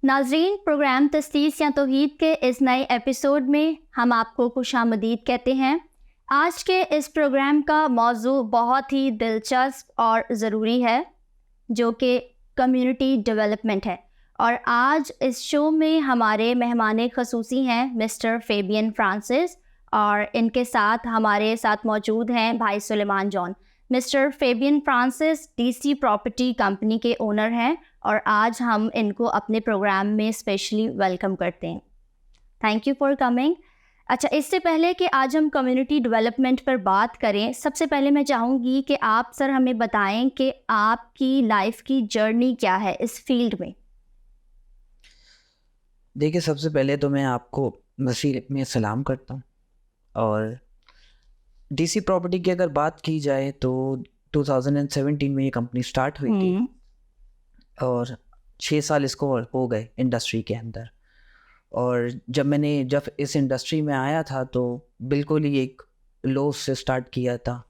नाज़रीन, प्रोग्राम तस्लीस या तौहीद के इस नए एपिसोड में हम आपको खुशामदीद कहते हैं। आज के इस प्रोग्राम का मौजू बहुत ही दिलचस्प और ज़रूरी है, जो कि कम्युनिटी डेवलपमेंट है। और आज इस शो में हमारे मेहमान ख़ुसूसी हैं मिस्टर फेबियन फ्रांसिस, और इनके साथ हमारे साथ मौजूद हैं भाई Suleman John. Mister Fabian Francis DC property company के ओनर हैं और आज हम इनको अपने प्रोग्राम में स्पेशली वेलकम करते हैं। Thank you for coming. अच्छा, इससे पहले कि आज हम कम्युनिटी डेवलपमेंट पर बात करें, सबसे पहले मैं चाहूँगी कि आप सर हमें बताएं कि आपकी लाइफ की जर्नी क्या है इस फील्ड में। देखिए, सबसे पहले तो मैं आपको मसीह में सलाम करता हूँ। और डीसी प्रॉपर्टी की अगर बात की जाए तो 2017 में ये कंपनी स्टार्ट हुई थी और 6 साल इसको हो गए इंडस्ट्री के अंदर। और जब इस इंडस्ट्री में आया था तो बिल्कुल ही एक लो से स्टार्ट किया था।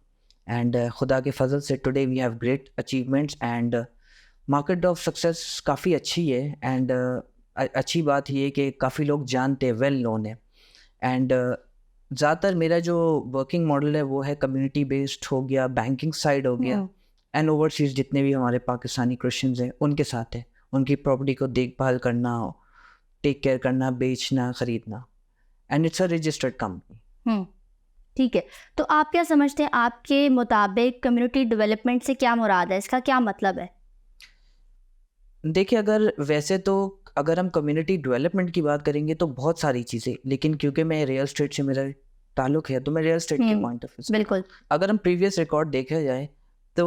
एंड खुदा के फजल से today we have great achievements and market of success काफ़ी अच्छी है। एंड अच्छी बात ये है कि काफ़ी लोग जानते हैं, वेल नोन है। एंड ज़्यादातर मेरा जो वर्किंग मॉडल है वो है कम्युनिटी बेस्ड हो गया, बैंकिंग साइड हो गया, एंड ओवरसीज़ जितने भी हमारे पाकिस्तानी क्रिश्चियंस हैं उनके साथ है। उनकी प्रॉपर्टी को देखभाल करना, टेक केयर करना, बेचना, ख़रीदना। And it's a registered company. ठीक है, तो आप क्या समझते हैं, आपके मुताबिक कम्युनिटी डेवलपमेंट से क्या मुराद है, इसका क्या मतलब है? देखिए, अगर हम कम्युनिटी डेवलपमेंट की बात करेंगे तो बहुत सारी चीज़ें, लेकिन क्योंकि मैं रियल एस्टेट से मेरा ताल्लुक़ है तो मैं रियल एस्टेट के पॉइंट ऑफ व्यू से बिल्कुल। अगर हम प्रीवियस रिकॉर्ड देखा जाए तो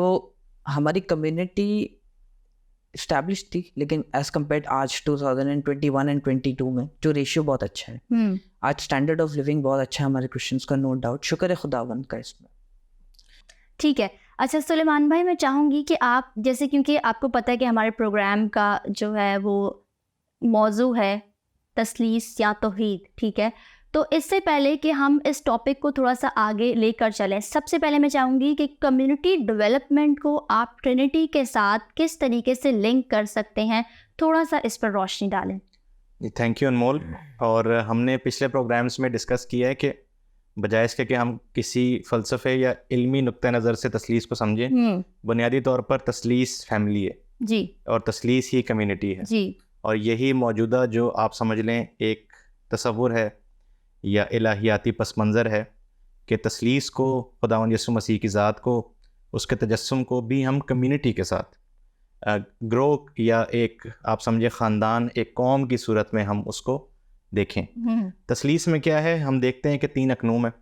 हमारी कम्युनिटी इस्टेब्लिश थी, लेकिन एज़ कम्पेयर आज 2021 एंड 22 में जो रेशियो बहुत अच्छा है। आज स्टैंडर्ड ऑफ लिविंग बहुत अच्छा है हमारे क्रिश्चियंस का, नो डाउट। शुक्र है खुदावंद का इसमें। ठीक है। अच्छा सुलेमान भाई, मैं चाहूँगी कि आप जैसे, क्योंकि आपको पता है कि हमारे प्रोग्राम का जो है वो मौजू है तस्लीस या तौहीद, ठीक है? तो इससे पहले कि हम इस टॉपिक को थोड़ा सा आगे लेकर चलें, सबसे पहले मैं चाहूँगी कि कम्युनिटी डेवलपमेंट को आप ट्रिनिटी के साथ किस तरीके से लिंक कर सकते हैं, थोड़ा सा इस पर रोशनी डालें। थैंक यू अनमोल। और हमने पिछले प्रोग्राम्स में डिस्कस किया है कि बजाय इसके कि हम किसी फ़लसफ़े या इल्मी नुक्ता नज़र से तस्लीस को समझें, बुनियादी तौर पर तस्लीस फैमिली है जी, और तस्लीस ही कम्युनिटी है जी। और यही मौजूदा जो आप समझ लें एक तसव्वुर है या इलाहियाती पस मंज़र है कि तस्लीस को, खुदावंद यीशु मसीह की ज़ात को, उसके तजस्सुम को भी हम कम्युनिटी के साथ ग्रो या एक आप समझे ख़ानदान, एक कौम की सूरत में हम उसको देखें। तस्लीस में क्या है, हम देखते हैं कि 3 अकनूम है,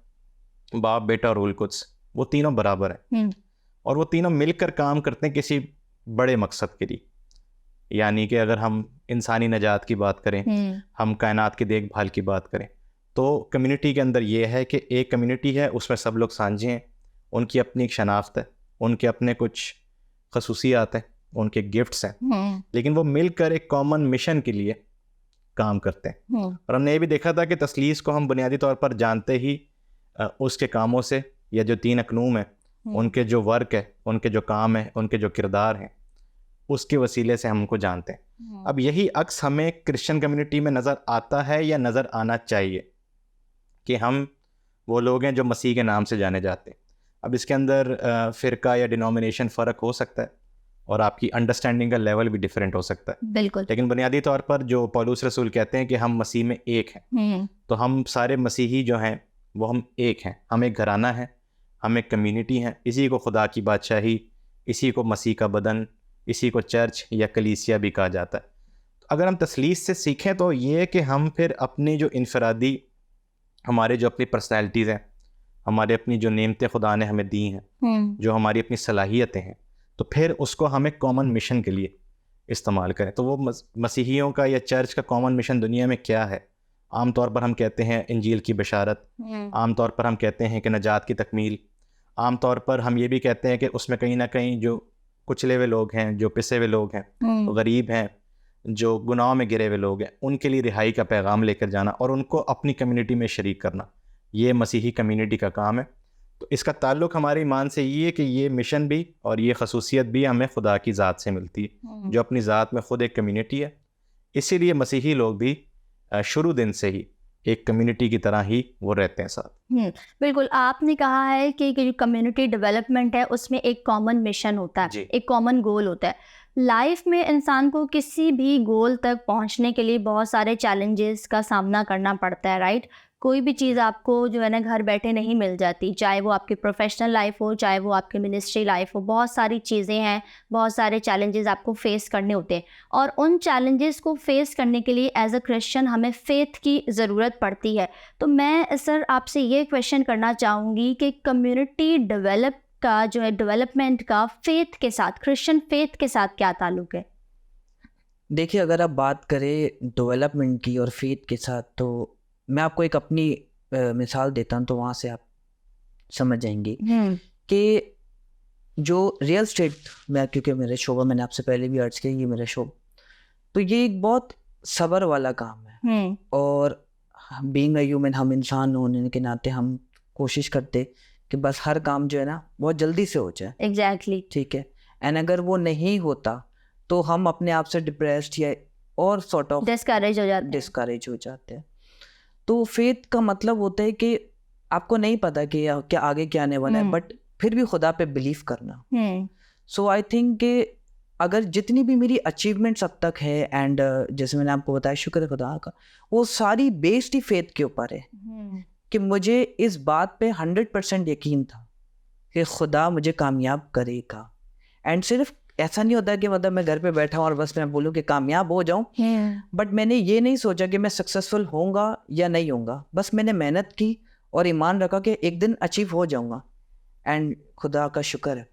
बाप, बेटा और रूहुल कुद्स। वो तीनों बराबर हैं और वो तीनों मिलकर काम करते हैं किसी बड़े मकसद के लिए। यानी कि अगर हम इंसानी नजात की बात करें, हम कायनात की देखभाल की बात करें, तो कम्युनिटी के अंदर ये है कि एक कम्युनिटी है, उसमें सब लोग साझे हैं, उनकी अपनी एक शनाख्त है, उनके अपने कुछ खसूसियात हैं, उनके गिफ्ट्स हैं, लेकिन वो मिलकर एक कॉमन मिशन के लिए काम करते हैं। और हमने ये भी देखा था कि तस्लीस को हम बुनियादी तौर पर जानते ही उसके कामों से, या जो 3 अकनूम है उनके जो वर्क है, उनके जो काम है, उनके जो किरदार हैं, उसके वसीले से हम उनको जानते हैं। अब यही अक्स हमें क्रिश्चियन कम्युनिटी में नज़र आता है या नज़र आना चाहिए कि हम वो लोग हैं जो मसीह के नाम से जाने जाते हैं। अब इसके अंदर फ़िरका या डिनोमिनेशन फ़र्क हो सकता है और आपकी अंडरस्टैंडिंग का लेवल भी डिफरेंट हो सकता है, बिल्कुल। लेकिन बुनियादी तौर पर जो पौलुस रसूल कहते हैं कि हम मसीह में एक हैं, तो हम सारे मसीही जो हैं वो हम एक हैं। हम एक घराना है, हम एक कम्युनिटी हैं, इसी को खुदा की बादशाही, इसी को मसीह का बदन, इसी को चर्च या कलीसिया भी कहा जाता है। तो अगर हम तस्लीस से सीखें तो ये कि हम फिर अपनी जो इनफरादी, हमारे जो अपनी पर्सनैलिटीज़ हैं, हमारे अपनी जो नेमतें खुदा ने हमें दी हैं, जो हमारी अपनी सलाहियतें हैं, तो फिर उसको हम एक कॉमन मिशन के लिए इस्तेमाल करें। तो वो मसीहियों का या चर्च का कॉमन मिशन दुनिया में क्या है? आम तौर पर हम कहते हैं इंजील की बशारत, आम तौर पर हम कहते हैं कि नजात की तकमील, आम तौर पर हम ये भी कहते हैं कि उसमें कहीं ना कहीं जो कुचले हुए लोग हैं, जो पिसे हुए लोग हैं, गरीब हैं, जो गुनाह में गिरे हुए लोग हैं, उनके लिए रिहाई का पैगाम लेकर जाना और उनको अपनी कम्युनिटी में शरीक करना, ये मसीही कम्युनिटी का काम है। तो इसका ताल्लुक़ हमारे ईमान से ये है कि ये मिशन भी और ये खसूसियत भी हमें खुदा की ज़ात से मिलती है, जो अपनी ज़ात में ख़ुद एक कम्युनिटी है, इसीलिए मसीही लोग भी शुरू दिन से ही एक कम्युनिटी की तरह ही वो रहते हैं साथ। बिल्कुल, आपने कहा है कि जो कम्युनिटी डेवलपमेंट है उसमें एक कॉमन मिशन होता है, जी। एक कॉमन गोल होता है। लाइफ में इंसान को किसी भी गोल तक पहुंचने के लिए बहुत सारे चैलेंजेस का सामना करना पड़ता है, राइट? कोई भी चीज़ आपको जो है ना घर बैठे नहीं मिल जाती, चाहे वो आपकी प्रोफेशनल लाइफ हो, चाहे वो आपकी मिनिस्ट्री लाइफ हो। बहुत सारी चीज़ें हैं, बहुत सारे चैलेंजेस आपको फेस करने होते हैं, और उन चैलेंजेस को फेस करने के लिए एज अ क्रिश्चियन हमें फ़ेथ की ज़रूरत पड़ती है। तो मैं सर आपसे ये क्वेश्चन करना चाहूँगी कि कम्युनिटी का जो है डेवलपमेंट का फ़ेथ के साथ, क्रिश्चियन फ़ेथ के साथ क्या ताल्लुक़ है? देखिए, अगर आप बात करें डेवलपमेंट की और फेथ के साथ, तो मैं आपको एक अपनी मिसाल देता हूँ, तो वहाँ से आप समझ जाएंगे कि जो रियल स्टेट में, क्योंकि मेरे शो में मैंने आपसे पहले भी अर्ज किया, ये मेरा शो, तो ये एक बहुत सब्र वाला काम है। और बीइंग अ ह्यूमन, हम इंसान होने के नाते हम कोशिश करते कि बस हर काम जो है ना बहुत जल्दी से हो जाए। एग्जैक्टली। ठीक है, एंड अगर वो नहीं होता तो हम अपने आप से डिप्रेस्ड या और सॉर्ट ऑफ डिस्करेज हो जाते हैं। तो फेथ का मतलब होता है कि आपको नहीं पता कि क्या आगे क्या आने वाला है, बट फिर भी खुदा पे बिलीव करना। सो आई थिंक कि अगर जितनी भी मेरी अचीवमेंट्स अब तक है, एंड जैसे मैंने आपको बताया, शुक्र है खुदा का, वो सारी बेस्ड ही फेथ के ऊपर है। कि मुझे इस बात पे 100% यकीन था कि खुदा मुझे कामयाब करेगा। एंड सिर्फ ऐसा नहीं होता कि मतलब मैं घर पे बैठा हूँ और बस मैं बोलूँ कि कामयाब हो जाऊँ, बट मैंने ये नहीं सोचा कि मैं सक्सेसफुल होऊंगा या नहीं होऊंगा। बस मैंने मेहनत की और ईमान रखा कि एक दिन अचीव हो जाऊंगा, एंड खुदा का शुक्र है।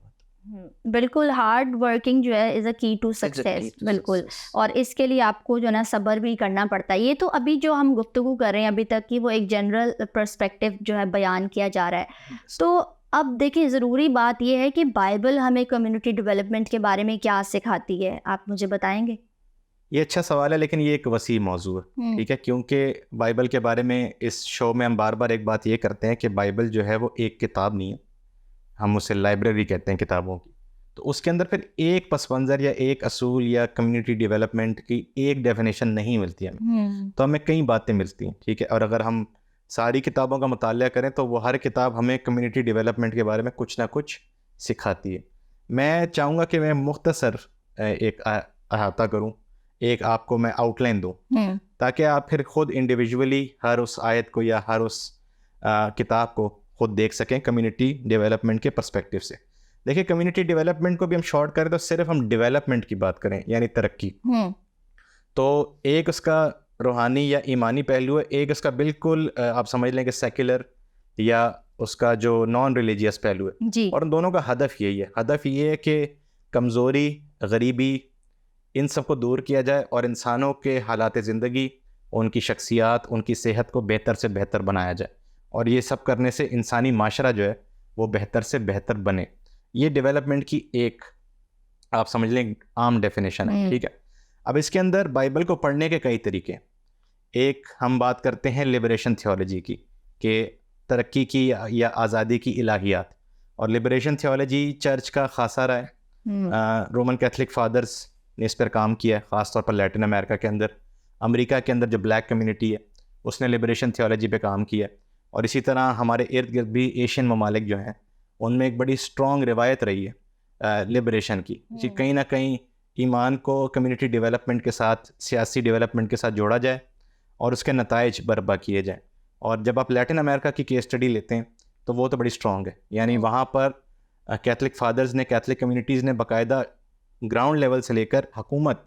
बिल्कुल, हार्ड वर्किंग जो है इज़ अ की टू सक्सेस। बिल्कुल, और इसके लिए आपको जो है ना सब्र भी करना पड़ता है। ये तो अभी जो हम गुफ्तगू कर रहे हैं अभी तक की, वो एक जनरल पर्सपेक्टिव जो है बयान किया जा रहा है। तो अब देखिए, ज़रूरी बात यह है कि बाइबल हमें कम्युनिटी डेवलपमेंट के बारे में क्या सिखाती है, आप मुझे बताएंगे? ये अच्छा सवाल है, लेकिन ये एक वसी मौजू है, ठीक है, क्योंकि बाइबल के बारे में इस शो में हम बार बार एक बात ये करते हैं कि बाइबल जो है वो एक किताब नहीं है, हम उसे लाइब्रेरी कहते हैं किताबों की। तो उसके अंदर फिर एक पस मंज़र या एक असूल या कम्युनिटी डेवलपमेंट की एक डेफिनेशन नहीं मिलती हमें। तो हमें कई बातें मिलती हैं, ठीक है, और अगर हम सारी किताबों का मुताला करें तो वो हर किताब हमें कम्युनिटी डेवलपमेंट के बारे में कुछ ना कुछ सिखाती है। मैं चाहूँगा कि मैं मुख्तसर एक अहाता करूँ, एक आपको मैं आउटलाइन दूँ, ताकि आप फिर खुद इंडिविजुअली हर उस आयत को या हर उस किताब को खुद देख सकें कम्युनिटी डेवलपमेंट के पर्सपेक्टिव से। देखिए, कम्युनिटी डेवलपमेंट को भी हम शॉर्ट करें तो सिर्फ हम डेवलपमेंट की बात करें, यानी तरक्की, तो एक उसका रूहानी या ईमानी पहलू है, एक उसका बिल्कुल आप समझ लें कि सेक्युलर या उसका जो नॉन रिलीजियस पहलू है जी। और उन दोनों का हदफ यही है, हदफ ये है कि कमज़ोरी, गरीबी, इन सब को दूर किया जाए और इंसानों के हालात ज़िंदगी, उनकी शख्सियात, उनकी सेहत को बेहतर से बेहतर बनाया जाए, और ये सब करने से इंसानी माशरा जो है वो बेहतर से बेहतर बने। ये डेवलपमेंट की एक आप समझ लें आम डेफिनेशन है, ठीक है। अब इसके अंदर बाइबल को पढ़ने के कई तरीके। एक हम बात करते हैं लिबरेशन थियोलॉजी की, कि तरक्की की या आज़ादी की इलाहियात, और लिबरेशन थियोलॉजी चर्च का खासा रहा है। रोमन कैथलिक फादर्स ने इस पर काम किया है, ख़ास तौर पर लैटिन अमेरिका के अंदर। अमेरिका के अंदर जो ब्लैक कम्युनिटी है उसने लिबरेशन थियोलॉजी पे काम किया, और इसी तरह हमारे इर्द गिर्द भी एशियन ममालिक जो हैं उनमें एक बड़ी स्ट्रॉन्ग रिवायत रही है लिबरेशन की। कहीं ना कहीं ईमान को कम्युनिटी डेवलपमेंट के साथ, सियासी डेवलपमेंट के साथ जोड़ा जाए और उसके नताइज बर्पा किए जाएँ। और जब आप लैटिन अमेरिका की केस स्टडी लेते हैं तो वो तो बड़ी स्ट्रॉन्ग है, यानी वहाँ पर कैथलिक फादर्स ने, कैथलिक कम्युनिटीज़ ने बाकायदा ग्राउंड लेवल से लेकर हुकूमत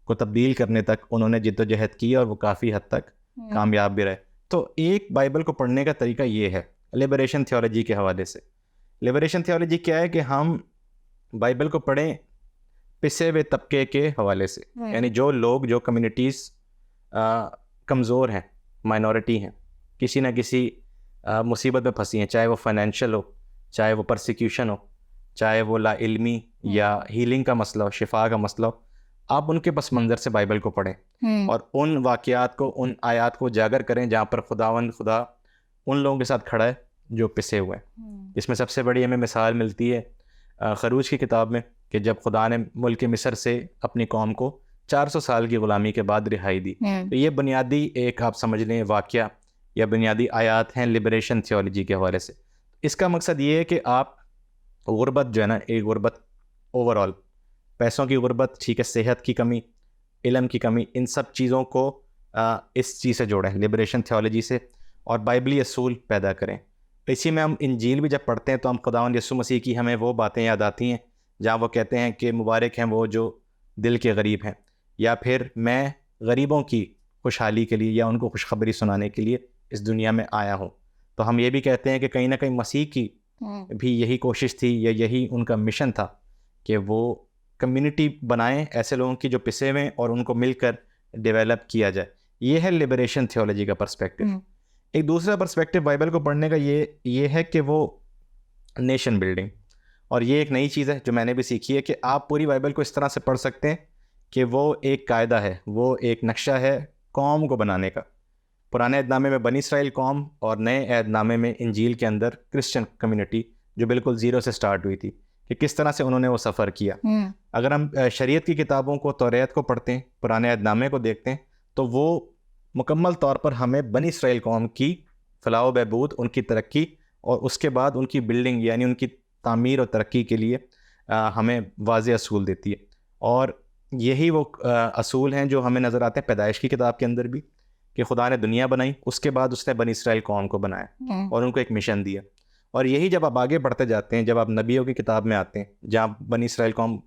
को तब्दील करने तक उन्होंने जिद्दोजहद की, और वो काफ़ी हद तक कामयाब भी रहे। तो एक बाइबल को पढ़ने का तरीका ये है लिबरेशन थियोलॉजी के हवाले से। लिबरेशन थियोलॉजी क्या है कि हम बाइबल को पढ़ें पिसे हुए तबके के हवाले से, यानी जो लोग, जो कम्युनिटीज़ कमज़ोर हैं, माइनॉरिटी हैं, किसी ना किसी मुसीबत में फंसी हैं, चाहे वो फाइनेंशियल हो, चाहे वो परसिक्यूशन हो, चाहे वो लाइल्मी या हीलिंग का मसला हो, शिफा का मसला हो, आप उनके पस मंज़र से बाइबल को पढ़ें और उन वाक़यात को, उन आयात को उजागर करें जहाँ पर खुदा उन लोगों के साथ खड़ा है जो पिसे हुए हैं। इसमें सबसे बड़ी हमें मिसाल मिलती है खरूज की किताब में, कि जब खुदा ने मुल्क मिस्र से अपनी कौम को 400 साल की ग़ुलामी के बाद रिहाई दी। तो ये बुनियादी एक आप समझ लें वाक़या या बुनियादी आयात हैं लिबरेशन थियोलॉजी के हवाले से। इसका मकसद ये है कि आप गुर्बत जो है ना, एक गुर्बत ओवरऑल, पैसों की गुर्बत, ठीक है, सेहत की कमी, इल्म की कमी, इन सब चीज़ों को इस चीज़ से जोड़ें, लिबरेशन थियोलॉजी से, और बाइबली असूल पैदा करें। इसी में हम इंजील भी जब पढ़ते हैं तो हम खुदावंद यीशु मसीह की हमें वो बातें याद आती हैं जहाँ वो कहते हैं कि मुबारक हैं वो जो दिल के गरीब हैं, या फिर मैं गरीबों की खुशहाली के लिए या उनको खुशखबरी सुनाने के लिए इस दुनिया में आया हूँ। तो हम ये भी कहते हैं कि कहीं ना कहीं मसीह की भी यही कोशिश थी या यही उनका मिशन था कि वो कम्युनिटी बनाएं ऐसे लोगों की जो पिसे हुए हैं और उनको मिलकर डेवलप किया जाए। ये है लिबरेशन थियोलॉजी का पर्सपेक्टिव। एक दूसरा पर्सपेक्टिव बाइबल को पढ़ने का ये है कि वो नेशन बिल्डिंग, और ये एक नई चीज़ है जो मैंने भी सीखी है कि आप पूरी बाइबल को इस तरह से पढ़ सकते हैं कि वो एक कायदा है, वो एक नक्शा है कौम को बनाने का। पुराने अहदनामे में बनी इसराइल कौम और नए अहदनामे में इंजील के अंदर क्रिश्चियन कम्युनिटी जो बिल्कुल ज़ीरो से स्टार्ट हुई थी, कि किस तरह से उन्होंने वो सफ़र किया। अगर हम शरीयत की किताबों को, तौरात को पढ़ते हैं, पुराने अहदनामे को देखते हैं, तो वो मुकम्मल तौर पर हमें बनी इसराइल कौम की फलाह व बहबूद, उनकी तरक्की और उसके बाद उनकी बिल्डिंग यानी उनकी तामीर और तरक्की के लिए हमें वाज़ेह असूल देती है। और यही वो असूल हैं जो हमें नज़र आते हैं पैदाइश की किताब के अंदर भी, कि खुदा ने दुनिया बनाई, उसके बाद उसने बनी इसराइल कौम को बनाया और उनको एक मिशन दिया। और यही जब आप आगे बढ़ते जाते हैं, जब आप नबियों की किताब में आते हैं जहाँ बनी इसराइल कौम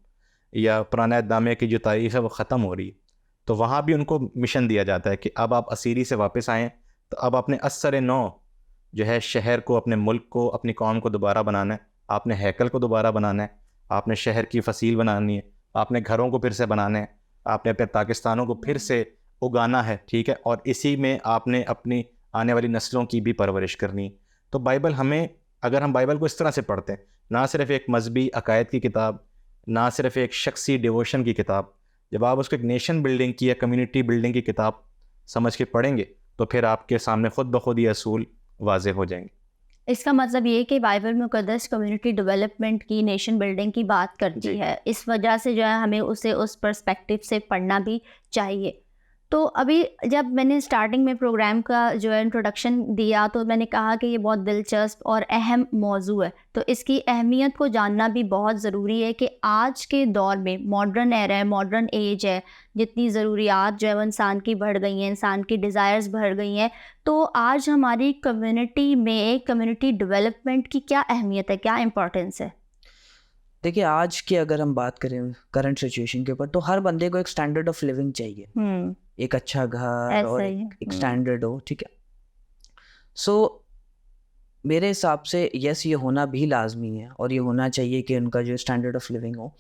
या पुराने अहदनामे की जो तारीख़ है वो ख़त्म हो रही है, तो वहाँ भी उनको मिशन दिया जाता है कि अब आप असीरी से वापस आएँ, तो अब अपने असर नौ जो है शहर को, अपने मुल्क को, अपनी कौम को दोबारा बनाना है, आपने हैकल को दोबारा बनाना है, आपने शहर की फसील बनानी है, आपने घरों को फिर से बनाना है, आपने अपने पाकिस्तानों को फिर से उगाना है, ठीक है, और इसी में आपने अपनी आने वाली नस्लों की भी परवरिश करनी है। तो बाइबल हमें, अगर हम बाइबल को इस तरह से पढ़ते हैं, ना सिर्फ एक मजहबी अकायद की किताब, ना सिर्फ एक शख्सी डिवोशन की किताब, जब आप उसको एक नेशन बिल्डिंग की या कम्युनिटी बिल्डिंग की किताब समझ के पढ़ेंगे तो फिर आपके सामने खुद ब खुद ये असूल वाज़े हो जाएंगे। इसका मतलब ये कि बाइबल मुक़द्दस कम्युनिटी डेवलपमेंट की, नेशन बिल्डिंग की बात करती है। इस वजह से जो है हमें उसे उस पर्सपेक्टिव से पढ़ना भी चाहिए। तो अभी जब मैंने स्टार्टिंग में प्रोग्राम का जो है इंट्रोडक्शन दिया तो मैंने कहा कि ये बहुत दिलचस्प और अहम मौजू है, तो इसकी अहमियत को जानना भी बहुत ज़रूरी है कि आज के दौर में मॉडर्न एरा है, मॉडर्न एज है, जितनी ज़रूरियात जो है वो इंसान की बढ़ गई हैं, इंसान की डिज़ायर्स बढ़ गई हैं, तो आज हमारी कम्युनिटी में कम्युनिटी डेवलपमेंट की क्या अहमियत है, क्या इम्पोर्टेंस है? देखिए, आज की अगर हम बात करें करंट सिचुएशन के ऊपर, तो हर बंदे को एक स्टैंडर्ड ऑफ लिविंग चाहिए, एक अच्छा घर और एक स्टैंडर्ड हो, ठीक है। सो मेरे हिसाब से यस, ये होना भी लाजमी है और ये होना चाहिए कि उनका जो स्टैंडर्ड ऑफ लिविंग हो।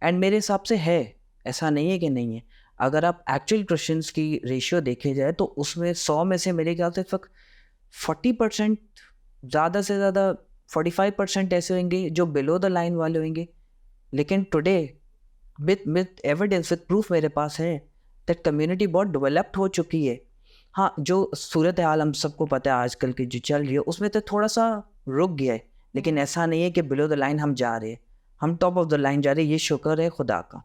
एंड मेरे हिसाब से है, ऐसा नहीं है कि नहीं है। अगर आप एक्चुअल क्रिश्चियंस की रेशियो देखे जाए तो उसमें 100 में से मेरे ख्याल से 40%, ज़्यादा से ज़्यादा 45% ऐसे होंगे जो बिलो द लाइन वाले होंगे। लेकिन today with evidence, with proof मेरे पास है दैट कम्युनिटी बहुत डेवलप्ड हो चुकी है। हाँ, जो सूरत हाल हम सबको पता है आजकल की जो चल रही है उसमें तो थोड़ा सा रुक गया है, लेकिन ऐसा नहीं है कि बिलो द लाइन हम जा रहे हैं, हम टॉप ऑफ द लाइन जा रहे हैं। ये शुक्र है खुदा का।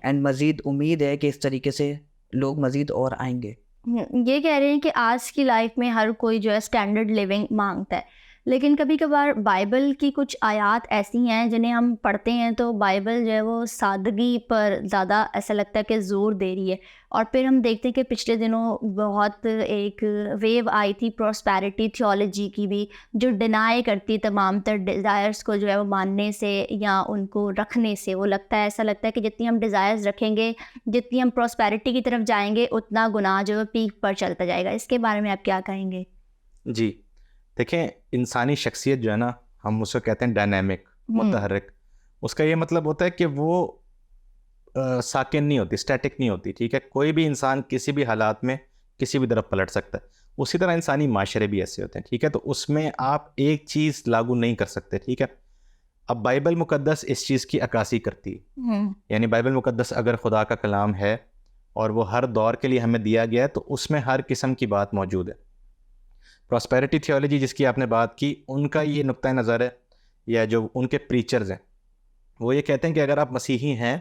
एंड मज़ीद उम्मीद है कि इस तरीके से लोग मज़ीद और आएंगे। ये कह रहे हैं कि आज की लाइफ में हर कोई जो है स्टैंडर्ड लिविंग मांगता है, लेकिन कभी कभार बाइबल की कुछ आयात ऐसी हैं जिन्हें हम पढ़ते हैं तो बाइबल जो है वो सादगी पर ज़्यादा ऐसा लगता है कि ज़ोर दे रही है। और फिर हम देखते हैं कि पिछले दिनों बहुत एक वेव आई थी प्रॉस्पेरिटी थियोलॉजी की भी, जो डिनाई करती तमाम तर डिज़ायर्स को जो है वो मानने से या उनको रखने से। वो लगता है, ऐसा लगता है कि जितनी हम डिज़ायर्स रखेंगे, जितनी हम प्रॉस्पेरिटी की तरफ जाएंगे, उतना गुनाह जो है पीक पर चलता जाएगा। इसके बारे में आप क्या कहेंगे? जी देखें, इंसानी शख्सियत जो है ना, हम उसको कहते हैं डायनामिक, मुतहर्रिक। उसका ये मतलब होता है कि वो साकिन नहीं होती, स्टैटिक नहीं होती, ठीक है। कोई भी इंसान किसी भी हालात में किसी भी तरफ पलट सकता है। उसी तरह इंसानी माशरे भी ऐसे होते हैं, ठीक है। तो उसमें आप एक चीज़ लागू नहीं कर सकते, ठीक है। अब बाइबल मुकद्दस इस चीज़ की अक्कासी करती है, यानी बाइबल मुकद्दस अगर खुदा का कलाम है और वो हर दौर के लिए हमें दिया गया है, तो उसमें हर किस्म की बात मौजूद है। प्रॉस्पेरिटी थियोलॉजी जिसकी आपने बात की, उनका ये नुक्ता नज़र है, या जो उनके प्रीचर्स हैं, वो ये कहते हैं कि अगर आप मसीही हैं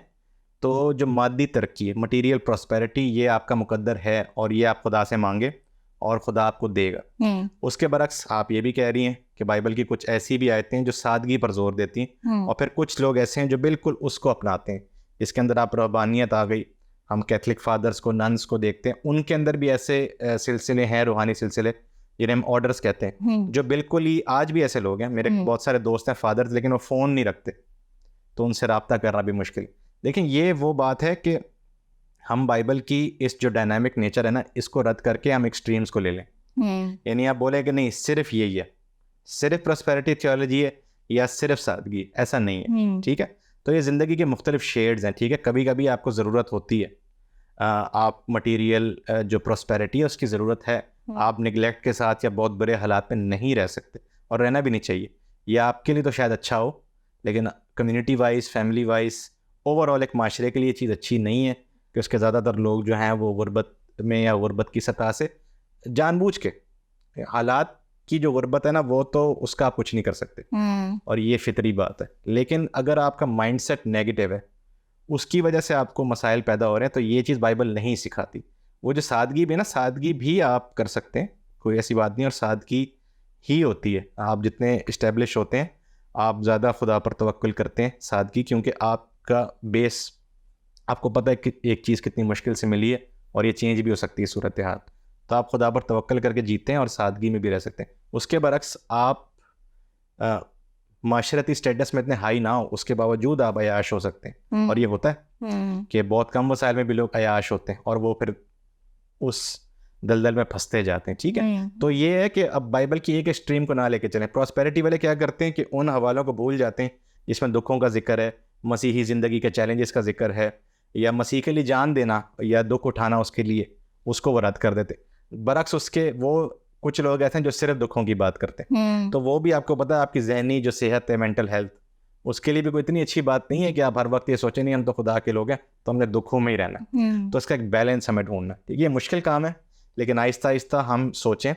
तो जो मादी तरक्की है, मटीरियल प्रॉस्पेरिटी, ये आपका मुकद्दर है और ये आप खुदा से मांगे और खुदा आपको देगा। उसके बरक्स आप ये भी कह रही हैं कि बाइबल की कुछ ऐसी भी आयतें हैं जो सादगी पर जोर देती हैं, और फिर कुछ लोग ऐसे हैं जो बिल्कुल उसको अपनाते हैं। इसके अंदर आप रहबानियत आ गई, हम कैथलिक फादर्स को, नन्स को देखते हैं, उनके अंदर भी ऐसे सिलसिले हैं, रूहानी सिलसिले जिन्हें हम ऑर्डर्स कहते हैं, जो बिल्कुल ही आज भी ऐसे लोग हैं। मेरे बहुत सारे दोस्त हैं फादर्स, लेकिन वो फ़ोन नहीं रखते, तो उनसे रब्ता करना भी मुश्किल। लेकिन ये वो बात है कि हम बाइबल की इस जो डायनामिक नेचर है ना, इसको रद्द करके हम एक्सट्रीम्स को ले लें। यानी आप बोले कि नहीं सिर्फ यही है, सिर्फ प्रॉस्पेरिटी थियोलॉजी है या सिर्फ सादगी, ऐसा नहीं है। ठीक है, तो ये ज़िंदगी के मुख्तलिफ शेड्स हैं। ठीक है, कभी कभी आपको ज़रूरत होती है, आप मटीरियल जो प्रॉस्पेरिटी है उसकी ज़रूरत है, आप निगलेक्ट के साथ या बहुत बुरे हालात में नहीं रह सकते, और रहना भी नहीं चाहिए। यह आपके लिए तो शायद अच्छा हो, लेकिन community wise, family wise, overall एक माशरे के लिए चीज़ अच्छी नहीं है कि उसके ज़्यादातर लोग जो हैं वो गुर्बत में या गुर्बत की सतह से जानबूझ के, हालात की जो गुर्बत है ना, वो तो उसका आप कुछ नहीं कर सकते, और ये फितरी बात है। लेकिन अगर आपका माइंडसेट नेगेटिव है, उसकी वजह से आपको मसाइल पैदा हो रहे हैं, तो ये चीज़ बाइबल नहीं सिखाती। वो जो सादगी भी ना, सादगी भी आप कर सकते हैं, कोई ऐसी बात नहीं, और सादगी ही होती है। आप जितने इस्टेब्लिश होते हैं, आप ज़्यादा खुदा पर तवक्कुल करते हैं, सादगी, क्योंकि आपका बेस, आपको पता है कि एक चीज़ कितनी मुश्किल से मिली है और ये चेंज भी हो सकती है सूरत हाल, तो आप खुदा पर तवक्कुल करके जीते हैं और सादगी में भी रह सकते हैं। उसके बरक्स आप माशरती स्टेटस में इतने हाई ना हो, उसके बावजूद आप अयाश हो सकते हैं, और ये होता है कि बहुत कम वसाइल में भी लोग अयाश होते हैं और वो फिर उस दलदल में फंसते जाते हैं। ठीक है, तो ये है कि अब बाइबल की एक एक्सट्रीम को ना लेके चलें। प्रॉस्पेरिटी वाले क्या करते हैं कि उन हवालों को भूल जाते हैं जिसमें दुखों का जिक्र है, मसीही ज़िंदगी के चैलेंजेस का जिक्र है, या मसीह के लिए जान देना या दुख उठाना उसके लिए, उसको वो रद्द कर देते। बरक्स उसके वो कुछ लोग ऐसे हैं जो सिर्फ दुखों की बात करते हैं, तो वो भी आपको पता है आपकी जहनी जो सेहत है, मेंटल हेल्थ, उसके लिए भी कोई इतनी अच्छी बात नहीं है कि आप हर वक्त ये सोचें नहीं हम तो खुदा के लोग हैं तो हमने दुखों में ही रहना है। तो इसका एक बैलेंस हमें ढूंढना है। ठीक है, ये मुश्किल काम है, लेकिन आहिस्ता आहिस्ता हम सोचें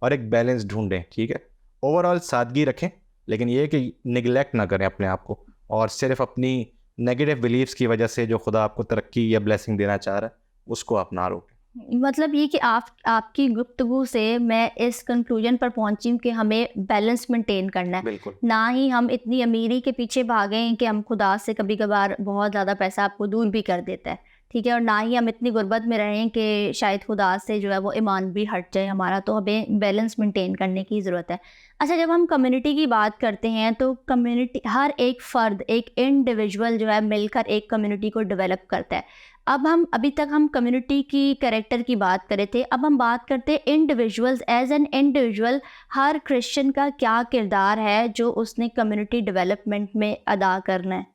और एक बैलेंस ढूंढें। ठीक है, ओवरऑल सादगी रखें, लेकिन ये कि निगलेक्ट ना करें अपने आप को, और सिर्फ अपनी नेगेटिव बिलीव्स की वजह से जो खुदा आपको तरक्की या ब्लेसिंग देना चाह रहा है उसको आप ना रोकें। मतलब ये कि आपकी गुफ्तगू से मैं इस कंक्लूजन पर पहुंची हूँ कि हमें बैलेंस मेंटेन करना है, बिल्कुल, ना ही हम इतनी अमीरी के पीछे भागें कि हम खुदा से कभी कभार बहुत ज़्यादा पैसा आपको दूर भी कर देता है। ठीक है, और ना ही हम इतनी गुर्बत में रहें कि शायद खुदा से जो है वो ईमान भी हट जाए हमारा, तो हमें बैलेंस मेंटेन करने की ज़रूरत है। अच्छा, जब हम कम्युनिटी की बात करते हैं तो कम्युनिटी, हर एक फ़र्द, एक इंडिविजुअल जो है मिलकर एक कम्युनिटी को डेवलप करता है। अब हम अभी तक हम कम्युनिटी की कैरेक्टर की बात करे थे, अब हम बात करते हैं इंडिविजुअल्स। एज एन इंडिविजुअल हर क्रिश्चियन का क्या किरदार है जो उसने कम्युनिटी डेवलपमेंट में अदा करना है?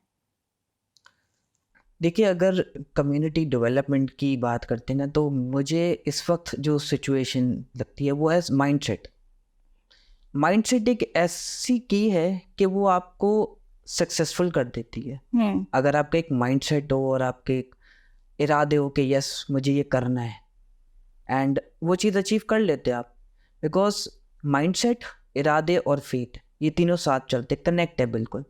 देखिए, अगर कम्युनिटी डेवलपमेंट की बात करते हैं ना, तो मुझे इस वक्त जो सिचुएशन लगती है वो है माइंडसेट। माइंडसेट एक ऐसी की है कि वो आपको सक्सेसफुल कर देती है। अगर आपका एक माइंडसेट हो और आपके इरादे हो कि यस मुझे ये करना है, एंड वो चीज़ अचीव कर लेते आप, बिकॉज माइंडसेट, इरादे और फेथ, ये तीनों साथ चलते, कनेक्ट है बिल्कुल।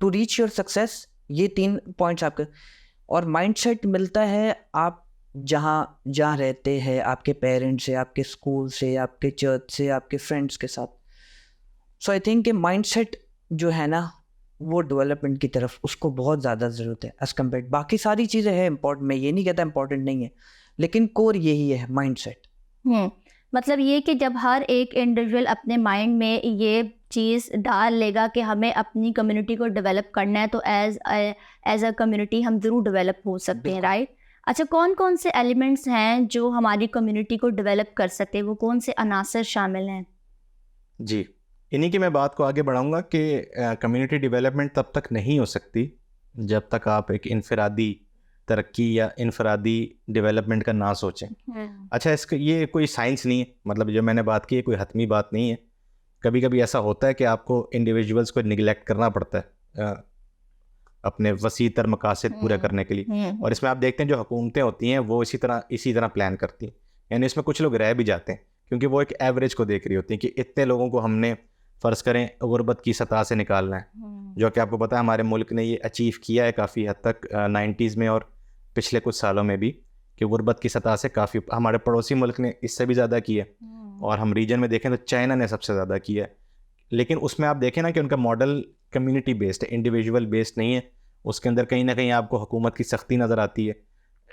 टू रीच योर सक्सेस, ये 3 पॉइंट्स आपके, और माइंडसेट मिलता है आप जहाँ रहते हैं, आपके पेरेंट्स से, आपके स्कूल से, आपके चर्च से, आपके फ्रेंड्स के साथ। सो आई थिंक कि माइंडसेट जो है ना वो डेवलपमेंट की तरफ उसको बहुत ज़्यादा ज़रूरत है एज़ कम्पेयर। बाकी सारी चीज़ें हैं इम्पोर्टेंट, मैं ये नहीं कहता इम्पोर्टेंट नहीं है, लेकिन कोर यही है माइंडसेट। मतलब ये कि जब हर एक इंडिविजुअल अपने माइंड में ये चीज़ डाल लेगा कि हमें अपनी कम्युनिटी को डेवलप करना है, तो एज अ कम्युनिटी हम ज़रूर डेवलप हो सकते हैं, राइट? अच्छा, कौन कौन से एलिमेंट्स हैं जो हमारी कम्युनिटी को डेवलप कर सकते हैं, वो कौन से अनासर शामिल हैं? जी, इन्हीं की मैं बात को आगे बढ़ाऊंगा कि कम्युनिटी डेवलपमेंट तब तक नहीं हो सकती जब तक आप एक इनफरादी तरक्की या इनफरादी डेवलपमेंट का ना सोचें। अच्छा, इसका ये कोई साइंस नहीं है, मतलब जो मैंने बात की है कोई हतमी बात नहीं है। कभी कभी ऐसा होता है कि आपको इंडिविजुअल्स को निगलेक्ट करना पड़ता है अपने वसी तर मकासद पूरे करने के लिए, और इसमें आप देखते हैं जो हुकूमतें होती हैं वो इसी तरह प्लान करती हैं। यानी इसमें कुछ लोग रह भी जाते हैं क्योंकि वो एक एवरेज को देख रही होती हैं कि इतने लोगों को हमने फ़र्ज़ करें गुर्बत की सतह से निकालना है, जो कि आपको पता है हमारे मुल्क ने ये अचीव किया है काफ़ी हद तक 90s में और पिछले कुछ सालों में भी, कि गुर्बत की सतह से काफ़ी, हमारे पड़ोसी मुल्क ने इससे भी ज़्यादा किया और हम रीजन में देखें तो चाइना ने सबसे ज़्यादा किया है। लेकिन उसमें आप देखें ना कि उनका मॉडल कम्युनिटी बेस्ड है, इंडिविजुअल बेस्ड नहीं है। उसके अंदर कहीं ना कहीं आपको हुकूमत की सख्ती नज़र आती है,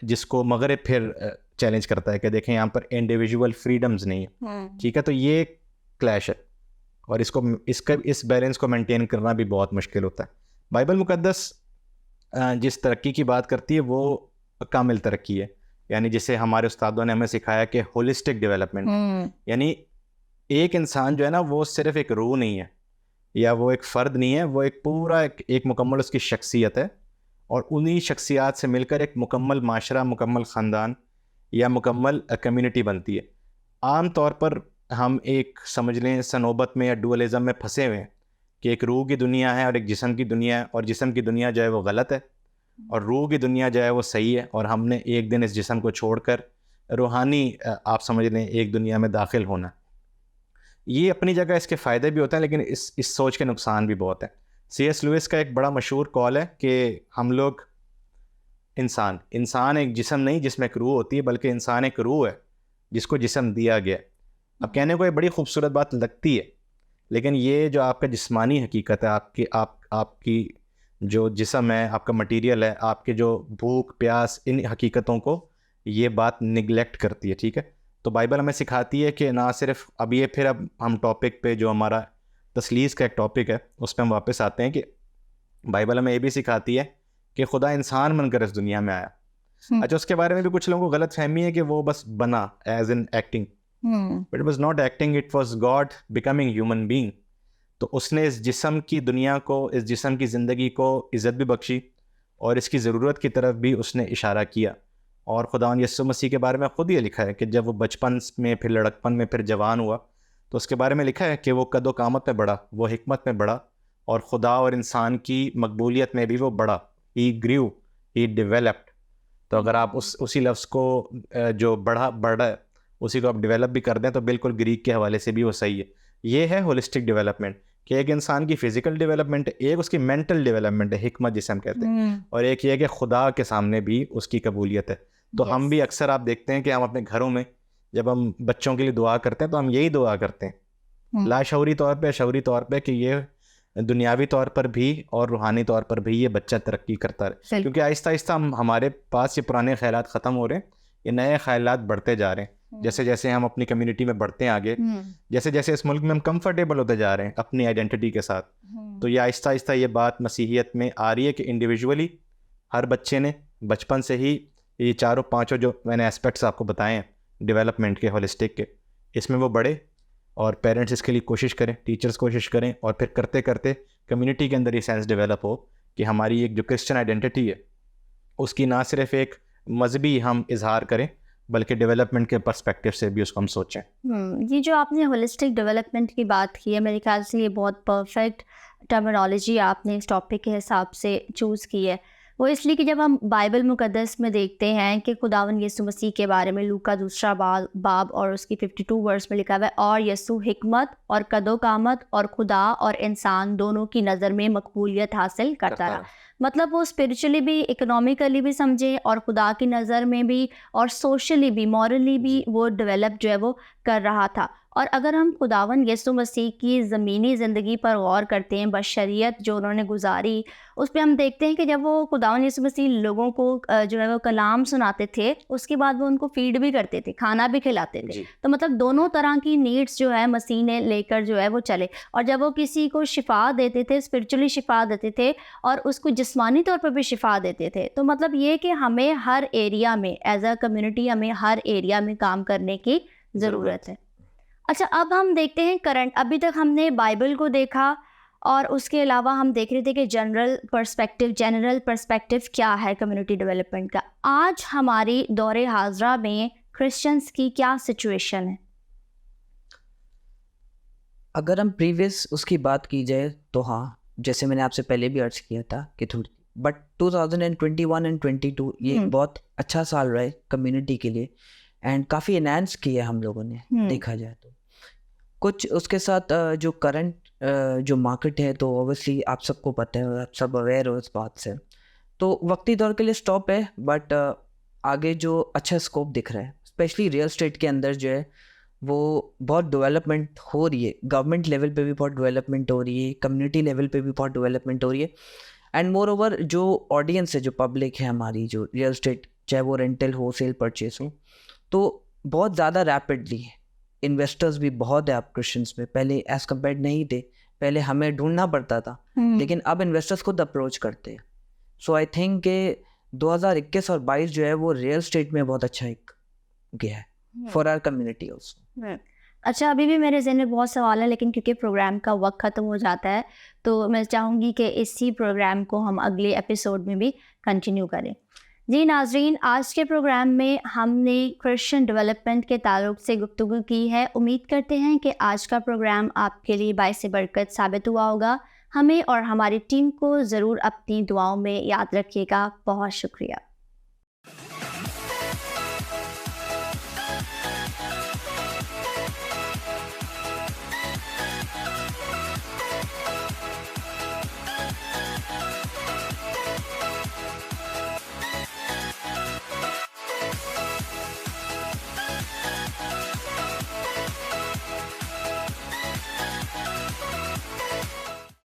जिसको मगरिब फिर चैलेंज करता है कि देखें यहाँ पर इंडिविजुअल फ्रीडम्स नहीं है। ठीक है, तो ये क्लैश है और इस बैलेंस को मेंटेन करना भी बहुत मुश्किल होता है। बाइबल मुकद्दस जिस तरक्की की बात करती है वो कामिल तरक्की है, यानी जिसे हमारे उस्तादों ने हमें सिखाया कि होलिस्टिक डेवलपमेंट, यानी एक इंसान जो है ना वो सिर्फ एक रूह नहीं है या वो एक फ़र्द नहीं है, वो एक पूरा एक मुकम्मल उसकी शख्सियत है और उन्हीं शख्सियात से मिलकर एक मुकम्मल माशरा, मुकम्मल ख़ानदान या मुकम्मल कम्युनिटी बनती है। आम तौर पर हम एक समझ लें सनोबत में या डुअलिज़म में फंसे हुए हैं कि एक रूह की दुनिया है और एक जिस्म की दुनिया है, और जिस्म की दुनिया जो है वो गलत है और रूह की दुनिया जो है वो सही है, और हमने एक दिन इस जिस्म को छोड़कर रूहानी आप समझ लें एक दुनिया में दाखिल होना। ये अपनी जगह इसके फ़ायदे भी होते हैं, लेकिन इस सोच के नुकसान भी बहुत है। C.S. लुइस का एक बड़ा मशहूर कॉल है कि हम लोग इंसान एक जिस्म नहीं जिसमें एक रूह होती है, बल्कि इंसान एक रूह है जिसको जिस्म दिया गया। अब कहने को ये बड़ी खूबसूरत बात लगती है, लेकिन ये जो आपका जिस्मानी हकीकत है, आपकी जो जिस्म है, आपका मटीरियल है, आपके जो भूख प्यास, इन हकीकतों को ये बात निगलेक्ट करती है। ठीक है, तो बाइबल हमें सिखाती है कि ना सिर्फ अब हम टॉपिक पे जो हमारा तसलीस का एक टॉपिक है उस पर हम वापस आते हैं कि बाइबल हमें ये भी सिखाती है कि खुदा इंसान बनकर इस दुनिया में आया। अच्छा, उसके बारे में भी कुछ लोगों को गलत फहमी है कि वो बस बना as in acting, but it was not acting, it was God becoming human being. तो उसने इस जिस्म की दुनिया को, इस जिस्म की ज़िंदगी को इज़्ज़त भी बख्शी और इसकी ज़रूरत की तरफ भी उसने इशारा किया। और खुदावंद यीशु मसीह के बारे में ख़ुद ये लिखा है कि जब वो बचपन में, फिर लड़कपन में, फिर जवान हुआ, तो उसके बारे में लिखा है कि वो कदो कामत में बढ़ा, वो हिकमत में बढ़ा और खुदा और इंसान की मकबूलियत में भी वो बढ़ा। He grew, he developed. तो अगर आप उसी लफ्ज़ को जो बढ़ा है उसी को आप डेवलप भी कर दें तो बिल्कुल ग्रीक के हवाले से भी वो सही है। ये है होलिस्टिक डेवलपमेंट कि एक इंसान की फ़िज़िकल डेवलपमेंट, एक उसकी मेंटल डेवलपमेंट है, हिकमत जिसे हम कहते हैं, और एक ये है कि खुदा के सामने भी उसकी कबूलियत है। तो हम भी अक्सर आप देखते हैं कि हम अपने घरों में जब हम बच्चों के लिए दुआ करते हैं तो हम यही दुआ करते हैं लाशऊरी तौर पे, शऊरी तौर पे, कि ये दुनियावी तौर पर भी और रूहानी तौर पर भी ये बच्चा तरक्की करता रहे, क्योंकि आहिस्ता आहिस्ता हमारे पास ये पुराने ख्यालात ख़त्म हो रहे हैं, ये नए ख्यालात बढ़ते जा रहे हैं। जैसे जैसे हम अपनी कम्युनिटी में बढ़ते हैं आगे, जैसे जैसे इस मुल्क में हम कंफर्टेबल होते जा रहे हैं अपनी आइडेंटिटी के साथ, तो ये आहिस्ता आहिस्ता ये बात मसीहियत में आ रही है कि इंडिविजुअली हर बच्चे ने बचपन से ही ये चारों पांचों जो मैंने एस्पेक्ट्स आपको बताए हैं डेवलपमेंट के, होलिस्टिक के, इसमें वो बढ़े और पेरेंट्स इसके लिए कोशिश करें, टीचर्स कोशिश करें, और फिर करते करते कम्युनिटी के अंदर ये सेंस डेवलप हो कि हमारी एक जो क्रिश्चियन आइडेंटिटी है उसकी ना सिर्फ एक मजहबी हम इजहार करें बल्कि डेवलपमेंट के पर्सपेक्टिव से भी उसको हम सोचें। ये जो आपने होलिस्टिक डेवलपमेंट की बात की है, मेरे ख्याल से ये बहुत परफेक्ट टर्मिनोलॉजी आपने इस टॉपिक के हिसाब से चूज़ की है। वो इसलिए कि जब हम बाइबल मुकद्दस में देखते हैं कि खुदावन यीशु मसीह के बारे में लूका 2 बाब और उसकी 52 वर्स में लिखा हुआ है, और यीशु हिकमत और कदो कामत और खुदा और इंसान दोनों की नज़र में मकबूलियत हासिल करता रहा। मतलब वो स्पिरिचुअली भी, इकोनॉमिकली भी समझे और खुदा की नज़र में भी और सोशली भी, मॉरली भी वो डेवलप जो है वो कर रहा था। और अगर हम खुदावन यीशु मसीह की ज़मीनी ज़िंदगी पर गौर करते हैं, बशरियत जो उन्होंने गुजारी, उस पर हम देखते हैं कि जब वो खुदावन यीशु मसीह लोगों को जो है वो कलाम सुनाते थे, उसके बाद वो उनको फीड भी करते थे, खाना भी खिलाते थे। तो मतलब दोनों तरह की नीड्स जो है मसीह ने लेकर जो है वो चले। और जब वो किसी को शिफा देते थे, स्पिरिचुअली शिफा देते थे और उसको जिस्मानी तौर पर भी शिफा देते थे। तो मतलब ये कि हमें हर एरिया में एज अ कम्युनिटी हमें हर एरिया में काम करने की ज़रूरत है। अच्छा, अब हम देखते हैं करंट। अभी तक हमने बाइबल को देखा और उसके अलावा हम देख रहे थे कि जनरल पर्सपेक्टिव क्या है कम्युनिटी डेवलपमेंट का। आज हमारी दौरे हाजरा में क्रिश्चियंस की क्या सिचुएशन है? अगर हम प्रीवियस उसकी बात की जाए तो हाँ, जैसे मैंने आपसे पहले भी अर्ज किया था कि थोड़ी, बट 2021 एंड 22 ये बहुत अच्छा साल रहा है कम्युनिटी के लिए एंड काफ़ी एनहांस किया हम लोगों ने देखा जाए तो। कुछ उसके साथ जो करंट जो मार्केट है तो ऑब्वियसली आप सबको पता है और आप सब अवेयर हो इस बात से, तो वक्ती दौर के लिए स्टॉप है, बट आगे जो अच्छा स्कोप दिख रहा है, स्पेशली रियल एस्टेट के अंदर जो है वो बहुत डेवलपमेंट हो रही है, गवर्नमेंट लेवल पे भी बहुत डेवलपमेंट हो रही है, कम्युनिटी लेवल पे भी बहुत डेवलपमेंट हो रही है, एंड मोर ओवर जो ऑडियंस है, जो पब्लिक है हमारी, जो रियल एस्टेट चाहे वो रेंटल हो, सेल परचेस हो, तो बहुत ज़्यादा रैपिडली है। इन्वेस्टर्स भी बहुत है आप क्वेश्चंस में, पहले एज कम्पेयर नहीं थे, पहले हमें ढूंढना पड़ता था, लेकिन अब इन्वेस्टर्स खुद अप्रोच करते हैं। सो आई थिंक कि 2021 और 22 जो है वो रियल एस्टेट में बहुत अच्छा एक गया है फॉर आवर कम्युनिटी ऑल्सो। अच्छा, अभी भी मेरे ज़हन में बहुत सवाल है, लेकिन क्योंकि प्रोग्राम का वक्त ख़त्म हो जाता है तो मैं चाहूँगी कि इसी प्रोग्राम को हम अगले एपिसोड में भी कंटिन्यू करें। जी नाजरीन, आज के प्रोग्राम में हमने क्रिश्चियन डेवलपमेंट के ताल्लुक से गुफ्तगू की है। उम्मीद करते हैं कि आज का प्रोग्राम आपके लिए बाइस बरकत साबित हुआ होगा। हमें और हमारी टीम को ज़रूर अपनी दुआओं में याद रखिएगा। बहुत शुक्रिया।